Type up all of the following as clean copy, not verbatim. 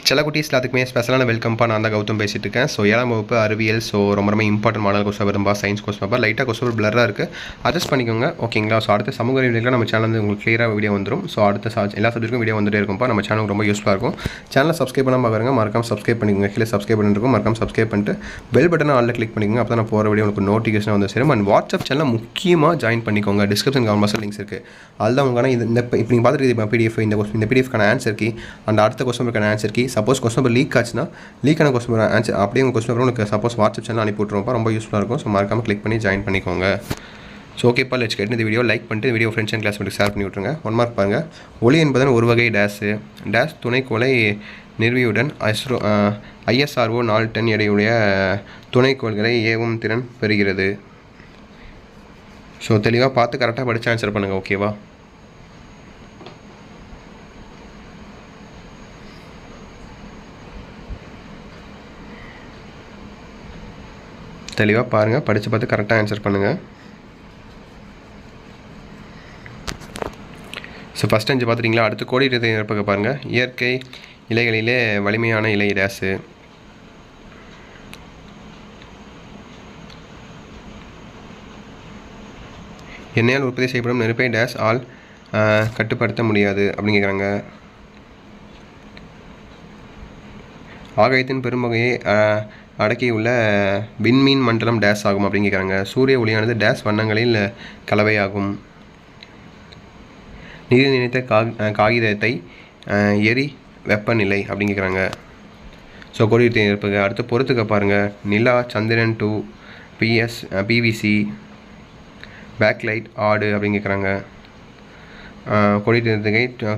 செல்லக்குட்டீஸ் எல்லாத்துக்குமே ஸ்பெஷலான வெல்கம்ப்பா. நான் தான் கௌதம் பேசிட்டு இருக்கேன். ஸோ 7ஆம் வகுப்பு அறிவியல். ஸோ ரொம்ப இம்பார்ட்டன்ட் மாடல் கொஸ்டின் வரும்பா. சயின்ஸ் கொஸ்டின் பேப்பர் லைட்டாக கொஸ்டின் பிளராக இருக்குது, அட்ஜஸ்ட் பண்ணிக்கோங்க ஓகேங்களா. ஸோ அடுத்த சமூக அறிவியலுக்கு நம்ம சேனல் வந்து உங்களுக்கு கிளியராக வீடியோ வந்துடும். ஸோ அடுத்த எல்லா சப்ஜெக்ட்டுக்கும் வீடியோ வந்துட்டே இருக்கும்ப்பா. நம்ம சேனலுக்கு ரொம்ப யூஸ்ஃபுல்லாக இருக்கும். சேனலை சப்ஸ்கிரைப் பண்ணாமல் பார்க்குறங்க, மறக்காம சப்ஸ்கிரைப் பண்ணிக்கோங்க. கீழே சப்ஸ்கிரைப் பண்ணிருக்கும், மறக்காம சப்ஸ்கிரைப் பண்ணிட்டு பெல் பட்டனை ஆல்ல கிளிக் பண்ணிக்கோங்க. அப்போ தான் நான் போகிற வீடியோ உங்களுக்கு நோட்டிஃபிகேஷன் வந்து சேரும். அண்ட் வாட்ஸ்அப் சேனல் முக்கியமாக ஜாயின் பண்ணிக்கோங்க. டிஸ்கிரிப்ஷன் கமெண்ட் லிங்க்ஸ் இருக்குது. அதுதான் உங்களுக்கான இந்த இப்போ நீங்கள் பார்த்துட்டு பிடிஎஃப் இந்த பிடிஎஃப்க்கான ஆன்சர் கீ அண்ட் அடுத்த கொஸ்டினுக்கான answer key. Suppose question leak ஆச்சுன்னா லீக்கான கொஸ்டின் ஆன்சர் அப்படியே உங்கள் கொஸ்டின் உங்களுக்கு சப்போஸ் வாட்ஸ்அப் சேனல் அனுப்பி விட்ருவோம்ப்பா. ரொம்ப யூஸ்ஃபுல்லாக இருக்கும். ஸோ மறக்காமல் கிளிக் பண்ணி ஜாயின் பண்ணிக்கோங்க. ஸோ ஓகேப்பா, லெட்ஸ் கெட் இந்த வீடியோ லைக் பண்ணிட்டு video friends and class share பண்ணி விட்ருங்க. 1 மார்க் பாருங்கள். ஒளி என்பதன் ஒரு வகை டேஷ் துணைக்கோளை நிறுவியுடன் ISRO 4 டன் எடையுடைய துணைக்கோள்களை ஏவும் திறன் பெறுகிறது. ஸோ தெளிவாக பார்த்து கரெக்டாக படித்து ஆன்சர் பண்ணுங்கள் ஓகேவா. தெளிவாக பாருங்கள், படித்து பார்த்து கரெக்டாக ஆன்சர் பண்ணுங்கள். So first 5 பார்த்துட்டிங்களா. அடுத்து கோடிட்டு நிரப்பக பாருங்கள். இயற்கை இலைகளிலே வலிமையான இலை டேஸு. எண்ணெயால் உற்பத்தி செய்யப்படும் நெருப்பை டேஸ் ஆல் கட்டுப்படுத்த முடியாது அப்படின்னு கேட்குறாங்க. ஆகாயத்தின் பெரும்பகையை அடக்கியுள்ள விண்மீன் மண்டலம் டேஸ் ஆகும் அப்படின்னு கேட்குறாங்க. சூரிய ஒளியானது டேஸ் வண்ணங்களில் கலவையாகும். நீரில் நினைத்த காகிதத்தை எரி வெப்பநிலை அப்படின்னு கேட்குறாங்க. ஸோ கோடிட்டு இருப்பது. அடுத்து பொறுத்துக்க பாருங்கள். நிலா, சந்திரன் 2, PVC, பேக்லைட், ஆடு அப்படின்னு கேட்குறாங்க. கோடிட்டு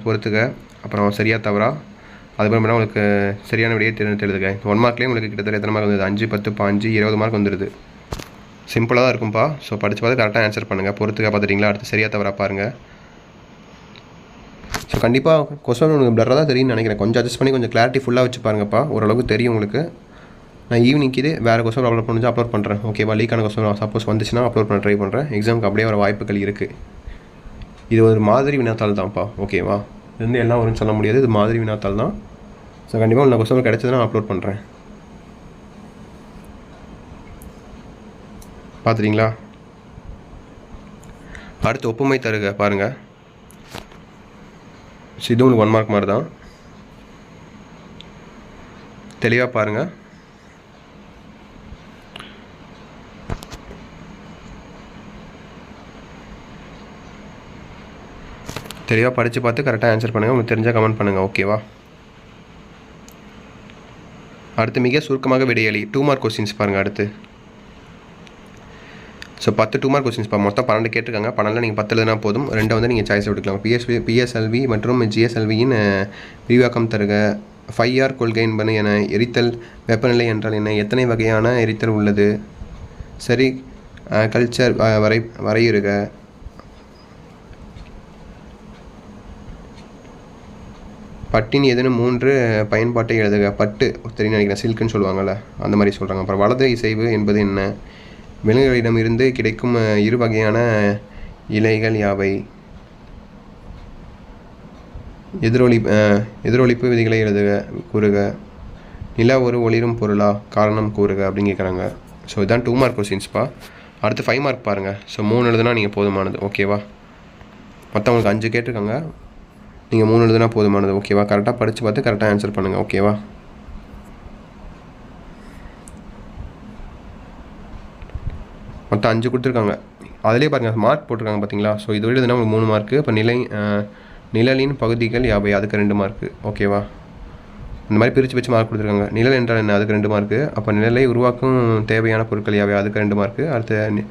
பொறுத்துக்க. அப்புறம் சரியாக தவறா அதுக்கப்புறம் உங்களுக்கு சரியான விடையை தேர்ந்தெடுத்துங்க. 1 மார்க்லேயே உங்களுக்கு கிட்டத்தட்ட எத்தனை மார்க் வந்தது? 5, 10, 15, 20 மார்க் வந்துடுது. சிம்பிளாக தான் இருக்கும்ப்பா. ஸோ படித்து பார்த்து கரெக்டாக ஆன்சர் பண்ணுங்கள். பொறுத்துக்க பார்த்துட்டிங்களா. அடுத்து சரியாக தவறா பாருங்கள். ஸோ கண்டிப்பாக கொஸ்டின் உங்களுக்கு பிளராக தான் தெரியும்னு நினைக்கிறேன். கொஞ்சம் அட்ஜஸ்ட் பண்ணி கொஞ்சம் கிளாரிட்டி ஃபுல்லாக வச்சு பாருங்கப்பா. ஓரளவுக்கு தெரியும் உங்களுக்கு. நான் ஈவினிங்க்கு இது வேறு கொஸ்டின் அப்லோட் பண்ணி அப்லோட் பண்ணுறேன் ஓகேவா. லீக்கான கொஸ்டின் சப்போஸ் வந்துச்சுன்னா அப்லோட் பண்ண ட்ரை பண்ணுறேன். எக்ஸாமுக்கு அப்படியே வர வாய்ப்புகள் இருக்குது. இது ஒரு மாதிரி வினாத்தாள் தான்ப்பா ஓகேவா. இது வந்து எல்லாம் வரும்னு சொல்ல முடியாது. இது மாதிரி வினாத்தாள் தான். ஸோ கண்டிப்பாக உங்களுக்கு கொஸ்டின் கிடைச்சதுன்னா நான் அப்லோட் பண்ணுறேன். பார்த்துட்டிங்களா. அடுத்து ஒப்புமை தருக பாருங்கள். ஸோ இது உங்களுக்கு 1 மார்க் மாதிரி தான். தெளிவாக பாருங்கள். தெளிவாக படித்து பார்த்து கரெக்டாக ஆன்சர் பண்ணுங்கள். உங்களுக்கு தெரிஞ்சால் கமெண்ட் பண்ணுங்கள் ஓகேவா. அடுத்து மிக சுருக்கமாக விடையளி. 2 மார்க் கொஸ்டின்ஸ் பாருங்கள். அடுத்து ஸோ 10 2 மார்க் கொஸ்டின்ஸ் மொத்தம் 12 கேட்டிருக்காங்க. 12 நீங்கள் 10 எழுதுனா போதும். 2 வந்து நீங்கள் சாய்ஸ் விட்டுக்கலாம். PSLV மற்றும் GSLVயின் விரிவாக்கம் தருக. 5R கொள்கை என்பது என. எரித்தல் வெப்பநிலை என்றால் என்ன? எத்தனை வகையான எரித்தல் உள்ளது? சரி கல்ச்சர் வரையுறுக. பட்டின் ஏதேனும் 3 பயன்பாட்டை எழுதுக. பட்டு தெரியும் நினைக்கிறேன், சில்க்குன்னு சொல்லுவாங்கள்ல, அந்த மாதிரி சொல்கிறாங்க. அப்புறம் வலது இசைவு என்பது என்ன? விலங்குகளிடம் இருந்து கிடைக்கும் 2 வகையான இலைகள் யாவை? எதிரொலிப்பு விதிகளை எழுதுக கூறுக. நிலா ஒரு ஒளிரும் பொருளா? காரணம் கூறுக அப்படின்னு கேட்குறாங்க. ஸோ இதான் 2 மார்க் கொஸ்டின்ஸ்ப்பா. அடுத்து 5 மார்க் பாருங்கள். ஸோ 3 எழுதுனா நீங்கள் போதுமானது ஓகேவா. மற்றவங்களுக்கு 5 கேட்டிருக்காங்க, நீங்கள் 3 எழுதுனா போதுமானது ஓகேவா. கரெக்டாக படித்து பார்த்து கரெக்டாக ஆன்சர் பண்ணுங்கள் ஓகேவா. மொத்தம் 5 கொடுத்துருக்காங்க. அதிலே பாருங்கள் மார்க் போட்டிருக்காங்க பார்த்தீங்களா. ஸோ இது எழுதுனா உங்களுக்கு 3 மார்க்கு. இப்போ நிழலின் பகுதிகள் யாவை? அதுக்கு 2 மார்க்கு ஓகேவா. இந்த மாதிரி பிரித்து மார்க் கொடுத்துருக்காங்க. நிழல் என்றால் என்ன? அதுக்கு 2 மார்க்கு. அப்போ நிழலை உருவாக்கும் தேவையான பொருட்கள் யாவை? அதுக்கு 2 மார்க்கு. அடுத்து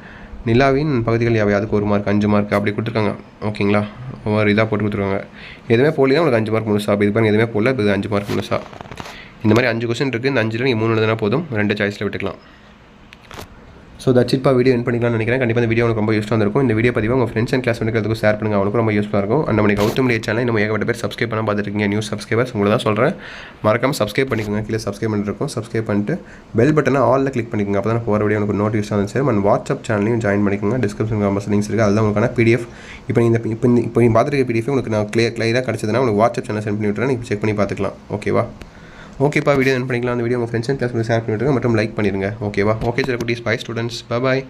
நிலாவின் பகுதிகள் யாவை? அதுக்கு 1 மார்க். 5 மார்க் அப்படி கொடுத்துருக்காங்க ஓகேங்களா. ஒரு இதாக போட்டு கொடுத்துருக்காங்க. எதுவுமே போடலாம் உங்களுக்கு 5 மார்க் முழுசா. அப்போ இது பாருங்கள், எதுவுமே போடல, இப்போ இது 5 மார்க் முழுசா. இந்த மாதிரி 5 கொஸ்டின் இருக்குது. இந்த 5ல் நீங்கள் 3 எழுதுனா போதும். 2 சாய்ஸில் விட்டுக்கலாம். ஸோ தட்சிப்பா வீடியோ என் பண்ணிக்கலாம்னு நினைக்கிறேன். கண்டிப்பாக இந்த வீடியோ உங்களுக்கு ரொம்ப யூஸ்ஃபுல்லாக இருக்கும். இந்த வீடியோ பதிவாக உங்கள் ஃப்ரெண்ட்ஸ் அண்ட் கிளாஸ் பண்ணுறதுக்கு ஷேர் பண்ணுங்கள். அவங்களுக்கு ரொம்ப யூஸ்ஃபுல்லாக இருக்கும். அண்ட் நம்ம கௌதம் சேனல் இன்னும் ஏகப்பட்ட பேர் சப்ஸ்கிரைப் பண்ண பார்த்துருக்கீங்க. நியூ சப்ஸ்கிரைபர்ஸ் உங்களுக்கு தான் சொல்கிறேன். மறக்காமல் சப்ஸ்கிரைப் பண்ணிக்கோங்க. கீழே சப்ஸ்கிரைப் பண்ணிருக்கோம். சப்ஸ்கிரைப் பண்ணிட்டு பெல் பட்டனை ஆலில் கிளிக் பண்ணிக்கோங்க. அப்போ தான் போகிற வீடியோ உங்களுக்கு நோட்டிஃபிகேஷன் வந்து. அண்ட் வாட்ஸ்அப் சேனலையும் ஜாயின் பண்ணிக்கோங்க. டிஸ்கிரிப்ஷன் லிங்க்ஸ் இருக்குது. அதுதான் உங்களுக்கான PDF. இப்போ நீங்கள் பார்த்துருக்க PDF உங்களுக்கு நான் கிளியராக கிடச்சதுன்னா உங்களுக்கு வாட்ஸ்அப் சேனல் சென்ட் பண்ணி விட்டுறேன். நீங்கள் செக் பண்ணி பார்த்துக்கலாம் ஓகேவா. ஓகேப்பா, வீடியோ என்ன பண்ணிக்கலாம், அந்த வீடியோ உங்கள் ஃப்ரெண்ட்ஸ் அண்ட் கிளாஸ் ஷேர் பண்ணிவிடுங்க மற்றும் லைக் பண்ணிடுங்க. ஓகேவா? ஓகே சார் குட்டீஸ், பை ஸ்டூடெண்ட்ஸ், பாய்.